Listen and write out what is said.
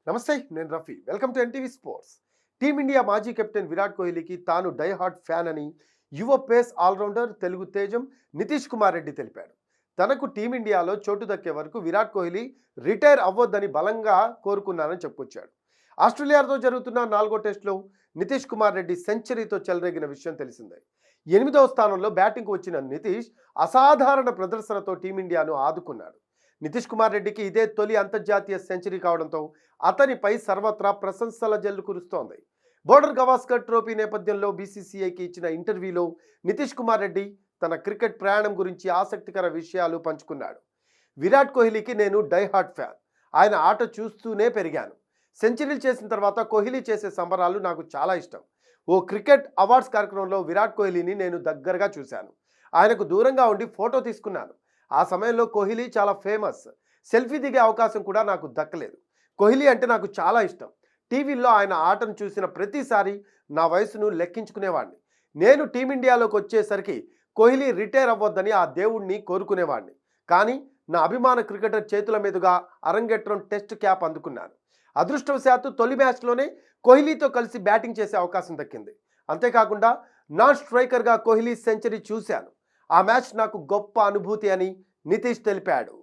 నమస్తే, నేను Rafi. Welcome to NTV sports. Team India మాజీ కెప్టెన్ విరాట్ కోహ్లీకి తాను డై హార్ట్ ఫ్యాన్ అని యువ పేస్ ఆల్రౌండర్ తెలుగు తేజం నితీష్ కుమార్ రెడ్డి తెలిపాడు. తనకు టీమిండియాలో చోటు దక్కే వరకు విరాట్ కోహ్లీ రిటైర్ అవ్వొద్దని బలంగా కోరుకున్నానని చెప్పుకొచ్చాడు. ఆస్ట్రేలియాతో జరుగుతున్న 4వ టెస్టులో నితీష్ కుమార్ రెడ్డి సెంచరీతో చెలరేగిన విషయం తెలిసిందే. 8వ స్థానంలో బ్యాటింగ్కు వచ్చిన నితీష్ అసాధారణ ప్రదర్శనతో టీమిండియాను ఆదుకున్నాడు. నితీష్ కుమార్ రెడ్డికి ఇదే తొలి అంతర్జాతీయ సెంచరీ కావడంతో అతనిపై సర్వత్రా ప్రశంసల జల్లు కురుస్తోంది. బోర్డర్ గవాస్కర్ ట్రోఫీ నేపథ్యంలో బీసీసీఐకి ఇచ్చిన ఇంటర్వ్యూలో నితీష్ కుమార్ రెడ్డి తన క్రికెట్ ప్రయాణం గురించి ఆసక్తికర విషయాలు పంచుకున్నాడు. విరాట్ కోహ్లీకి నేను డై హార్ట్ ఫ్యాన్. ఆయన ఆట చూస్తూనే పెరిగాను. సెంచరీలు చేసిన తర్వాత కోహ్లీ చేసే సంబరాలు నాకు చాలా ఇష్టం. ఓ క్రికెట్ అవార్డ్స్ కార్యక్రమంలో విరాట్ కోహ్లీని నేను దగ్గరగా చూశాను. ఆయనకు దూరంగా ఉండి ఫోటో తీసుకున్నాను. ఆ సమయంలో కోహ్లీ చాలా ఫేమస్. సెల్ఫీ దిగే అవకాశం కూడా నాకు దక్కలేదు. కోహ్లీ అంటే నాకు చాలా ఇష్టం. టీవీల్లో ఆయన ఆటను చూసిన ప్రతిసారి నా వయసును లెక్కించుకునేవాడిని. నేను టీమిండియాలోకి వచ్చేసరికి కోహ్లీ రిటైర్ అవ్వొద్దని ఆ దేవుణ్ణి కోరుకునేవాడిని. కానీ నా అభిమాన క్రికెటర్ చేతుల మీదుగా అరంగేట్రం టెస్ట్ క్యాప్ అందుకున్నాను. అదృష్టవశాత్తు తొలి మ్యాచ్లోనే కోహ్లీతో కలిసి బ్యాటింగ్ చేసే అవకాశం దక్కింది. అంతేకాకుండా నాన్ స్ట్రైకర్గా కోహ్లీ సెంచరీ చూశాను. ఆ మ్యాచ్ నాకు గొప్ప అనుభూతి అని నితీష్ తెలిపాడు.